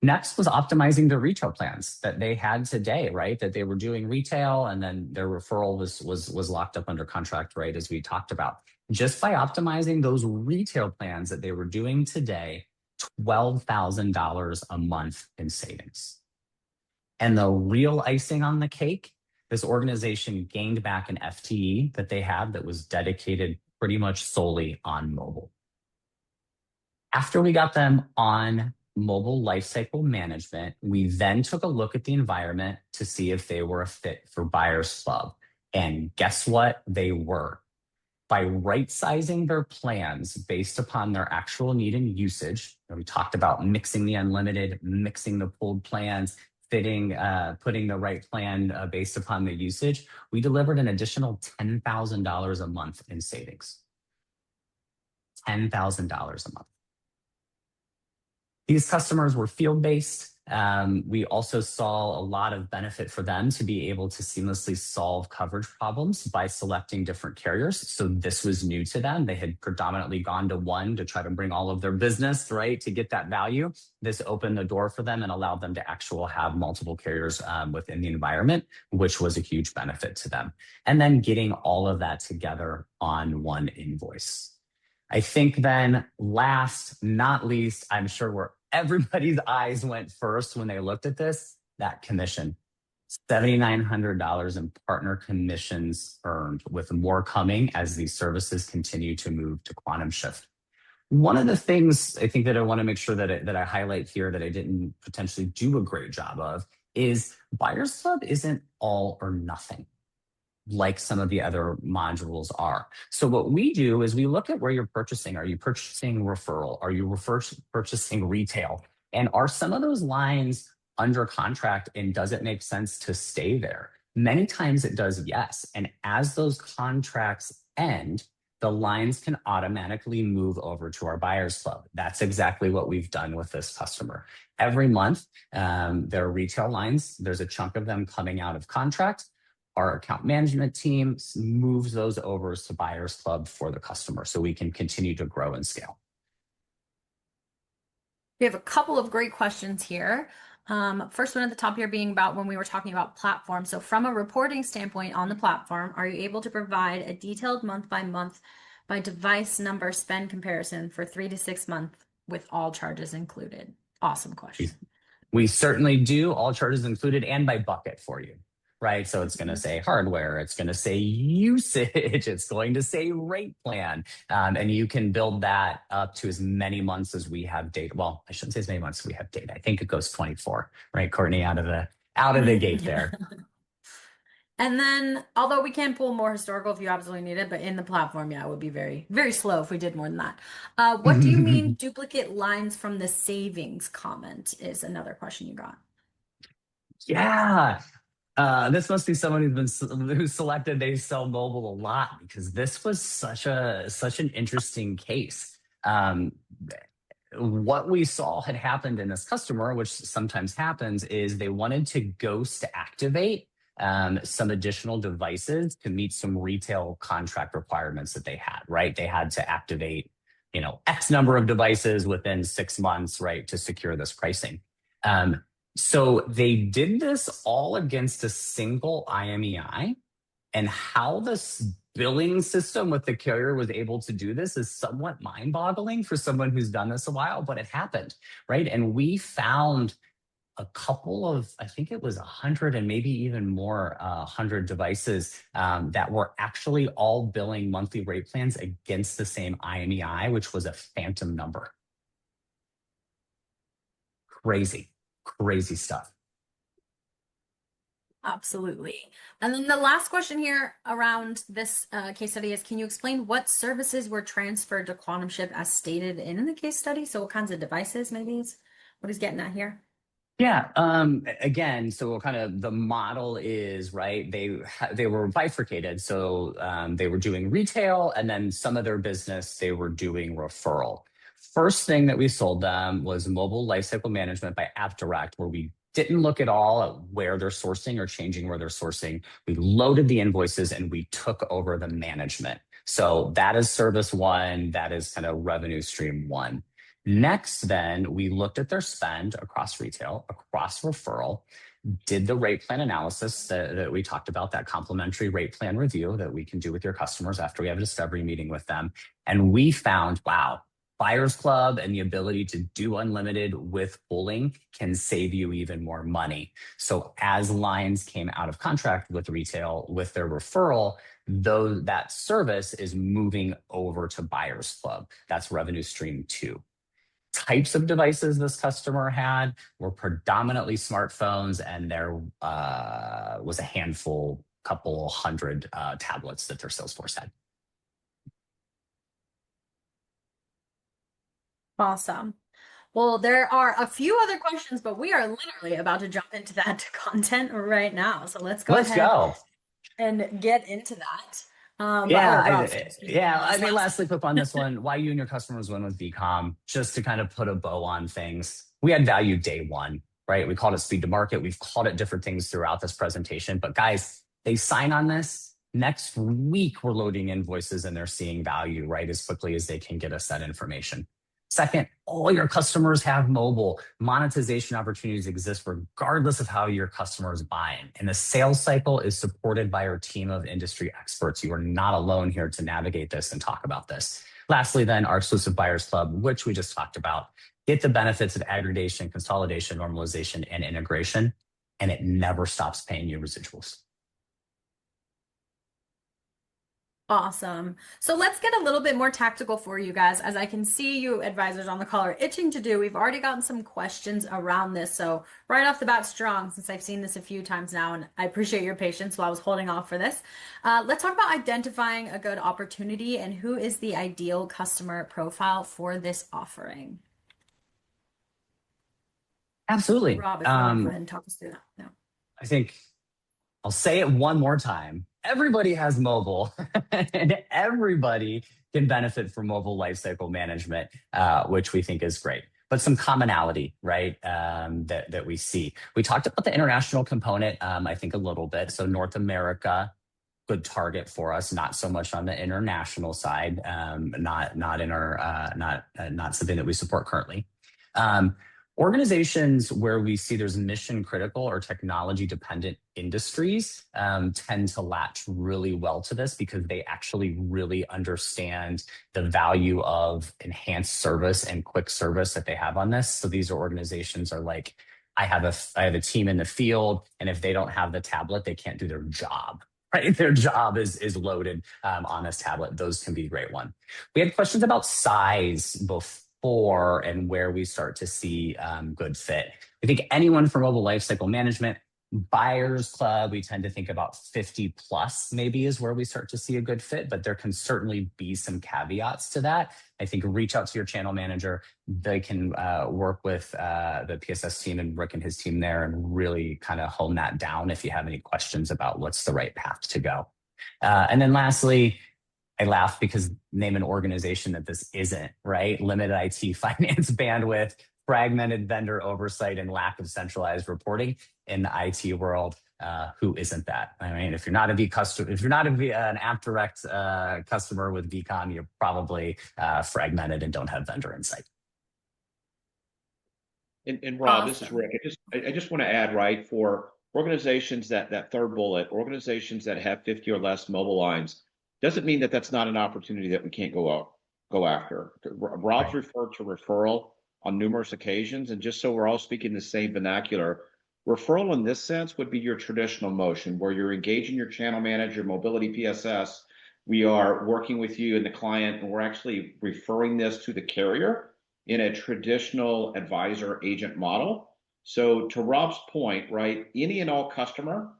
Next was optimizing the retail plans that they had today, right? That they were doing retail and then their referral was locked up under contract, right? As we talked about. Just by optimizing those retail plans that they were doing today, $12,000 a month in savings. And the real icing on the cake, this organization gained back an FTE that they had that was dedicated pretty much solely on mobile. After we got them on mobile lifecycle management, we then took a look at the environment to see if they were a fit for Buyers Club. And guess what? They were. By right-sizing their plans based upon their actual need and usage, and we talked about mixing the unlimited, mixing the pooled plans, putting the right plan based upon the usage, we delivered an additional $10,000 a month in savings. $10,000 a month. These customers were field-based. We also saw a lot of benefit for them to be able to seamlessly solve coverage problems by selecting different carriers. So this was new to them. They had predominantly gone to one to try to bring all of their business, right, to get that value. This opened the door for them and allowed them to actually have multiple carriers within the environment, which was a huge benefit to them. And then getting all of that together on one invoice. I think then last, not least, I'm sure where everybody's eyes went first when they looked at this, that commission. $7,900 in partner commissions earned, with more coming as these services continue to move to Quantum Shift. One of the things I think that I want to make sure that I highlight here that I didn't potentially do a great job of is Buyers Club isn't all or nothing like some of the other modules are. So what we do is we look at where you're purchasing. Are you purchasing referral? Are you purchasing retail? And are some of those lines under contract, and does it make sense to stay there? Many times it does, yes. And as those contracts end, the lines can automatically move over to our Buyers Club. That's exactly what we've done with this customer. Every month, their retail lines, there's a chunk of them coming out of contract. Our account management team moves those over to Buyers Club for the customer so we can continue to grow and scale. We have a couple of great questions here. First one at the top here being about when we were talking about platform. So from a reporting standpoint on the platform, are you able to provide a detailed month by device number spend comparison for 3 to 6 months with all charges included? Awesome question. We certainly do, all charges included, and by bucket for you. right? So it's going to say hardware, it's going to say usage, it's going to say rate plan. And you can build that up to as many months as we have data. Well, I shouldn't say as many months as we have data. I think it goes 24, right, Courtney, out of the gate Yeah. there. And then, although we can pull more historical if you absolutely need it, but in the platform, yeah, it would be very, very slow if we did more than that. What do you mean duplicate lines from the savings comment is another question you got. Yeah. This must be someone who's selected they sell mobile a lot, because this was such an interesting case. What we saw had happened in this customer, which sometimes happens, is they wanted to ghost activate some additional devices to meet some retail contract requirements that they had, right? They had to activate, X number of devices within 6 months, right, to secure this pricing. So they did this all against a single IMEI, and how this billing system with the carrier was able to do this is somewhat mind-boggling for someone who's done this a while, but it happened, right? And we found a couple of, I think it was 100 and maybe even more, 100 devices that were actually all billing monthly rate plans against the same IMEI, which was a phantom number. Crazy, crazy stuff. Absolutely. And then the last question here around this case study is, can you explain what services were transferred to QuantumShip as stated in the case study? So what kinds of devices maybe is what he's getting at here? Yeah. Again, so kind of the model is, right, they were bifurcated. So they were doing retail, and then some of their business they were doing referral. First thing that we sold them was mobile lifecycle management by AppDirect, where we didn't look at all at where they're sourcing or changing where they're sourcing. We loaded the invoices and we took over the management. So that is service one. That is kind of revenue stream one. Next, then we looked at their spend across retail, across referral, did the rate plan analysis that we talked about, that complimentary rate plan review that we can do with your customers after we have a discovery meeting with them. And we found, wow, Buyers Club and the ability to do unlimited with pooling can save you even more money. So as lines came out of contract with retail with their referral, though that service is moving over to Buyers Club. That's revenue stream two. Types of devices this customer had were predominantly smartphones, and there was a handful, couple hundred tablets that their sales force had. Awesome. Well, there are a few other questions, but we are literally about to jump into that content right now. So let's go ahead and get into that. Lastly, quick on this one, why you and your customers win with vCom, just to kind of put a bow on things. We had value day one, right? We called it speed to market. We've called it different things throughout this presentation, but guys, they sign on this. Next week, we're loading invoices and they're seeing value, right, as quickly as they can get us that information. Second, all your customers have mobile. Monetization opportunities exist regardless of how your customer is buying. And the sales cycle is supported by our team of industry experts. You are not alone here to navigate this and talk about this. Lastly, then, our exclusive Buyers Club, which we just talked about. Get the benefits of aggregation, consolidation, normalization, and integration, and it never stops paying you residuals. Awesome. So let's get a little bit more tactical for you guys. As I can see you advisors on the call are itching to do. We've already gotten some questions around this. So right off the bat, strong, since I've seen this a few times now, and I appreciate your patience while I was holding off for this. Let's talk about identifying a good opportunity and who is the ideal customer profile for this offering. Absolutely. Rob, if you want to go ahead and talk us through that. No. I think I'll say it one more time. Everybody has mobile and everybody can benefit from mobile lifecycle management, which we think is great. But some commonality, right, that we see. We talked about the international component, I think a little bit. So North America, good target for us, not so much on the international side, not something that we support currently. Organizations where we see there's mission critical or technology dependent industries tend to latch really well to this because they actually really understand the value of enhanced service and quick service that they have on this. So these are organizations are like I have a team in the field, and if they don't have the tablet, they can't do their job. Right, their job is loaded on this tablet. Those can be a great one. We had questions about size before and where we start to see good fit. I think anyone for mobile lifecycle management, buyers club, we tend to think about 50 plus maybe is where we start to see a good fit, but there can certainly be some caveats to that. I think reach out to your channel manager. They can work with the PSS team and Rick and his team there and really kind of hone that down if you have any questions about what's the right path to go. And then lastly, I laugh because name an organization that this isn't, right? Limited IT finance bandwidth, fragmented vendor oversight, and lack of centralized reporting in the IT world. Who isn't that? I mean, if you're not an AppDirect customer with vCom, you're probably fragmented and don't have vendor insight. And Rob, This is Rick. I just want to add, right, for organizations that third bullet, organizations that have 50 or less mobile lines, doesn't mean that that's not an opportunity that we can't go after. Rob's referred to referral on numerous occasions, and just so we're all speaking the same vernacular, referral in this sense would be your traditional motion where you're engaging your channel manager, mobility PSS. We are working with you and the client, and we're actually referring this to the carrier in a traditional advisor agent model. So to Rob's point, right, any and all customer,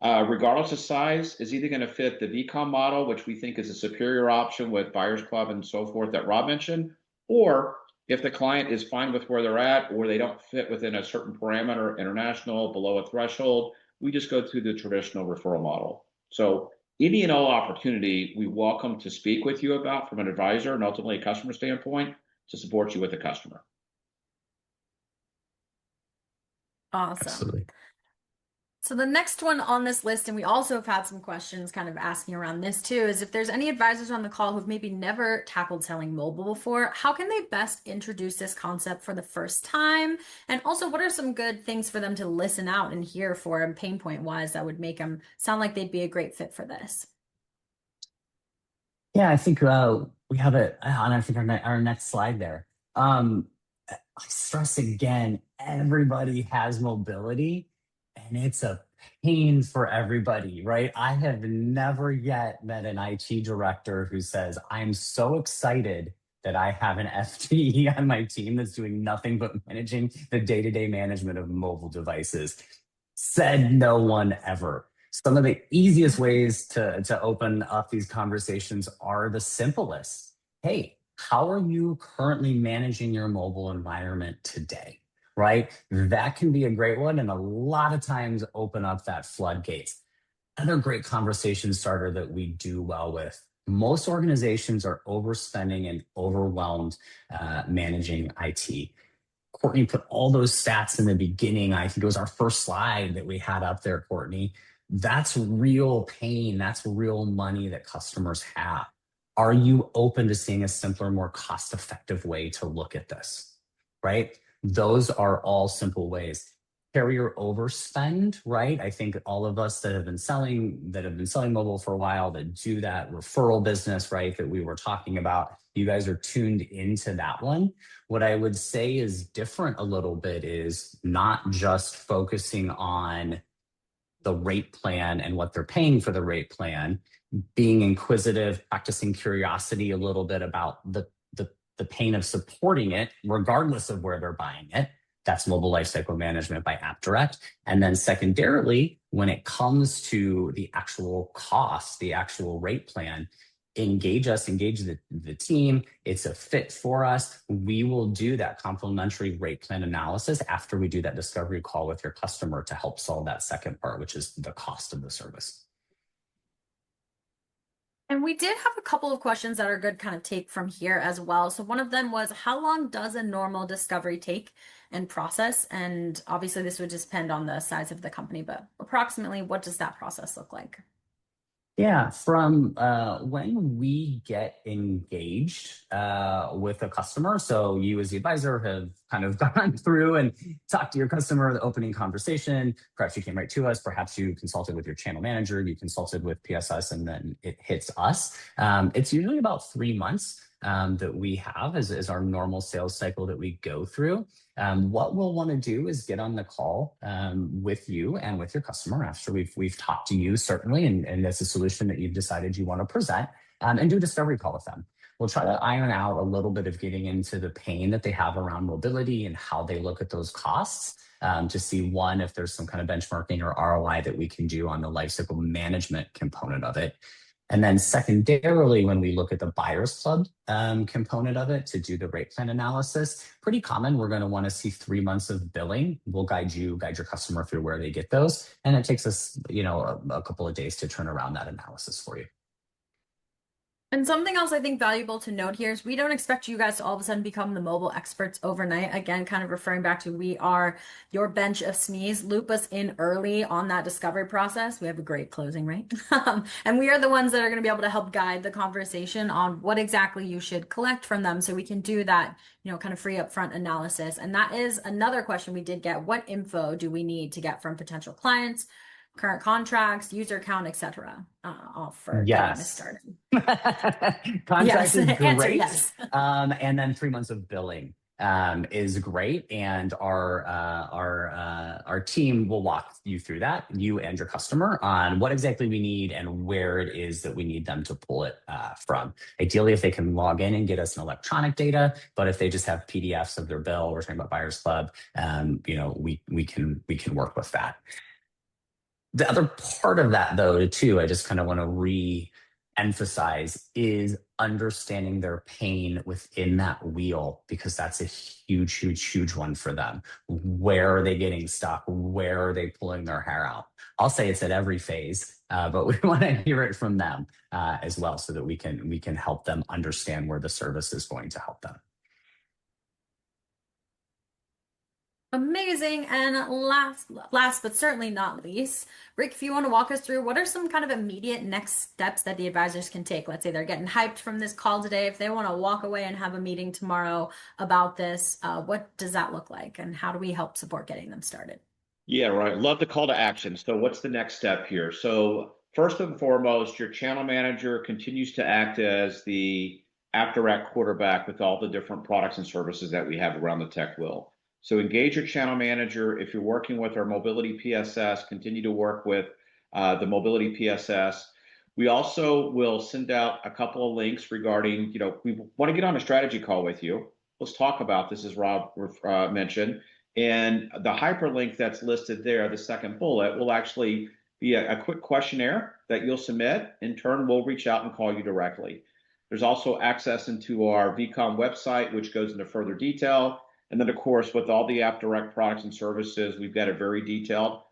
regardless of size, is either going to fit the vCom model, which we think is a superior option with Buyers Club and so forth that Rob mentioned, or if the client is fine with where they're at, or they don't fit within a certain parameter, international, below a threshold, we just go through the traditional referral model. So any and all opportunity we welcome to speak with you about from an advisor and ultimately a customer standpoint to support you with the customer. Awesome. Absolutely. So the next one on this list, and we also have had some questions kind of asking around this too, is if there's any advisors on the call who've maybe never tackled selling mobile before, how can they best introduce this concept for the first time? And also, what are some good things for them to listen out and hear for and pain point wise that would make them sound like they'd be a great fit for this? Yeah, I think we have it on, I think, our next slide there. I stress again, everybody has mobility and it's a pain for everybody, right? I have never yet met an IT director who says, I'm so excited that I have an FTE on my team that's doing nothing but managing the day-to-day management of mobile devices. Said no one ever. Some of the easiest ways to open up these conversations are the simplest. Hey, how are you currently managing your mobile environment today? Right? That can be a great one, and a lot of times open up that floodgates. Another great conversation starter that we do well with. Most organizations are overspending and overwhelmed managing IT. Courtney put all those stats in the beginning. I think it was our first slide that we had up there, Courtney. That's real pain. That's real money that customers have. Are you open to seeing a simpler, more cost-effective way to look at this, right? Those are all simple ways. Carrier overspend, right? I think all of us that have been selling mobile for a while, that do that referral business, right, that we were talking about, you guys are tuned into that one. What I would say is different a little bit is not just focusing on the rate plan and what they're paying for the rate plan, being inquisitive, practicing curiosity a little bit about the pain of supporting it, regardless of where they're buying it. That's mobile lifecycle management by AppDirect. And then secondarily, when it comes to the actual cost, the actual rate plan, engage the team. It's a fit for us. We will do that complimentary rate plan analysis after we do that discovery call with your customer to help solve that second part, which is the cost of the service. And we did have a couple of questions that are good kind of take from here as well. So one of them was, how long does a normal discovery take and process? And obviously this would just depend on the size of the company, but approximately what does that process look like? Yeah, from when we get engaged with a customer, so you as the advisor have kind of gone through and talked to your customer, the opening conversation, perhaps you came right to us, perhaps you consulted with your channel manager, you consulted with PSS, and then it hits us. It's usually about 3 months that we have as our normal sales cycle that we go through. What we'll want to do is get on the call with you and with your customer after we've talked to you, certainly, and that's a solution that you've decided you want to present, and do a discovery call with them. We'll try to iron out a little bit of getting into the pain that they have around mobility and how they look at those costs, to see, one, if there's some kind of benchmarking or ROI that we can do on the lifecycle management component of it. And then secondarily, when we look at the Buyers Club component of it to do the rate plan analysis, pretty common, we're going to want to see 3 months of billing. We'll guide your customer through where they get those. And it takes us, a couple of days to turn around that analysis for you. And something else I think valuable to note here is we don't expect you guys to all of a sudden become the mobile experts overnight. Again, kind of referring back to we are your bench of SMEs. Loop us in early on that discovery process. We have a great closing rate. And we are the ones that are going to be able to help guide the conversation on what exactly you should collect from them so we can do that, kind of free upfront analysis. And that is another question we did get. What info do we need to get from potential clients, current contracts, user count, etc. All for getting us started. Contract is great. Yes. And then 3 months of billing is great. And our team will walk you through that, you and your customer, on what exactly we need and where it is that we need them to pull it from. Ideally, if they can log in and get us an electronic data, but if they just have PDFs of their bill, we're talking about Buyers Club, we can work with that. The other part of that, though, too, I just kind of want to re-emphasize is understanding their pain within that wheel, because that's a huge, huge, huge one for them. Where are they getting stuck? Where are they pulling their hair out? I'll say it's at every phase, but we want to hear it from them as well, so that we can help them understand where the service is going to help them. Amazing. And last but certainly not least, Rick, if you want to walk us through what are some kind of immediate next steps that the advisors can take? Let's say they're getting hyped from this call today. If they want to walk away and have a meeting tomorrow about this, what does that look like? And how do we help support getting them started? Yeah, right. Love the call to action. So what's the next step here? So first and foremost, your channel manager continues to act as the AppDirect quarterback with all the different products and services that we have around the tech wheel. So engage your channel manager. If you're working with our mobility PSS, continue to work with the mobility PSS. We also will send out a couple of links regarding, we want to get on a strategy call with you. Let's talk about this, as Rob mentioned. And the hyperlink that's listed there, the second bullet, will actually be a quick questionnaire that you'll submit. In turn, we'll reach out and call you directly. There's also access into our vCom website, which goes into further detail. And then, of course, with all the AppDirect products and services, we've got a very detailed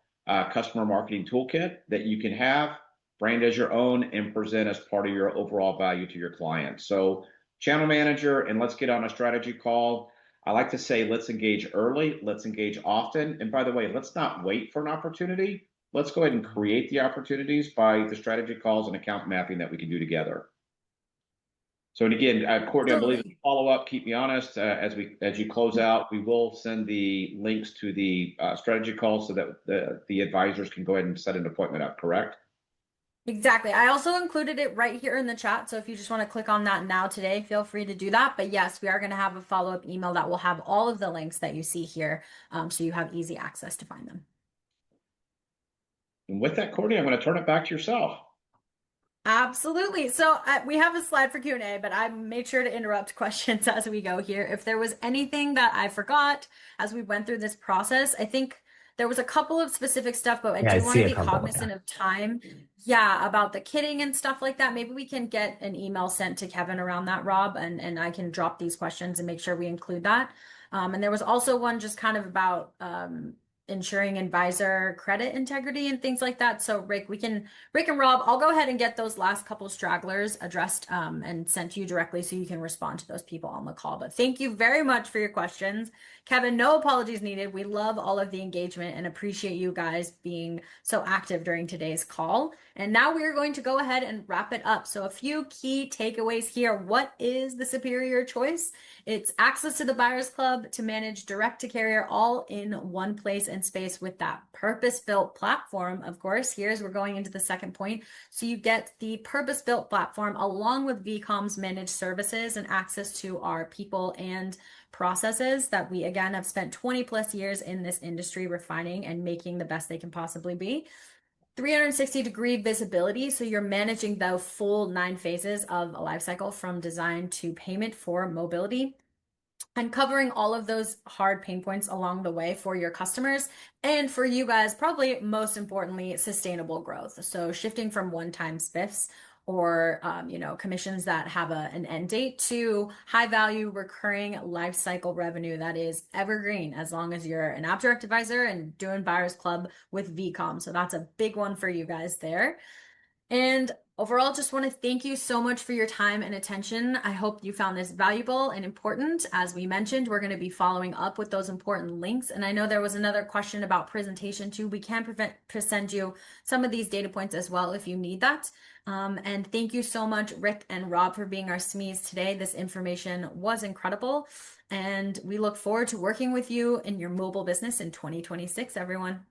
customer marketing toolkit that you can have, brand as your own, and present as part of your overall value to your clients. So channel manager, and let's get on a strategy call. I like to say, let's engage early, let's engage often. And by the way, let's not wait for an opportunity. Let's go ahead and create the opportunities by the strategy calls and account mapping that we can do together. So, and again, Courtney, I believe follow up, keep me honest, as you close out, we will send the links to the strategy calls so that the advisors can go ahead and set an appointment up, correct? Exactly. I also included it right here in the chat. So if you just want to click on that now today, feel free to do that. But yes, we are going to have a follow-up email that will have all of the links that you see here, so you have easy access to find them. And with that, Courtney, I'm going to turn it back to yourself. Absolutely. So we have a slide for Q&A, but I made sure to interrupt questions as we go here. If there was anything that I forgot as we went through this process, I think there was a couple of specific stuff, but I do want to be cognizant of time. Yeah, about the kitting and stuff like that. Maybe we can get an email sent to Kevin around that, Rob, and I can drop these questions and make sure we include that. And there was also one just kind of about ensuring advisor credit integrity and things like that. So Rick and Rob, I'll go ahead and get those last couple stragglers addressed and sent to you directly so you can respond to those people on the call. But thank you very much for your questions. Kevin, no apologies needed. We love all of the engagement and appreciate you guys being so active during today's call. And now we are going to go ahead and wrap it up. So a few key takeaways here. What is the superior choice? It's access to the Buyers Club to manage direct to carrier all in one place and management space with that purpose-built platform. Of course, here's we're going into the second point. So you get the purpose-built platform along with vCom's managed services and access to our people and processes that we, again, have spent 20 plus years in this industry refining and making the best they can possibly be. 360-degree visibility, so you're managing the full 9 phases of a life cycle from design to payment for mobility, and covering all of those hard pain points along the way for your customers and for you guys, probably most importantly, sustainable growth. So shifting from one-time spiffs or commissions that have an end date to high value recurring life cycle revenue that is evergreen as long as you're an AppDirect advisor and doing Buyers Club with vCom. So that's a big one for you guys there. And overall, just want to thank you so much for your time and attention. I hope you found this valuable and important. As we mentioned, we're going to be following up with those important links. And I know there was another question about presentation too. We can send you some of these data points as well if you need that. And thank you so much, Rick and Rob, for being our SMEs today. This information was incredible. And we look forward to working with you in your mobile business in 2026, everyone.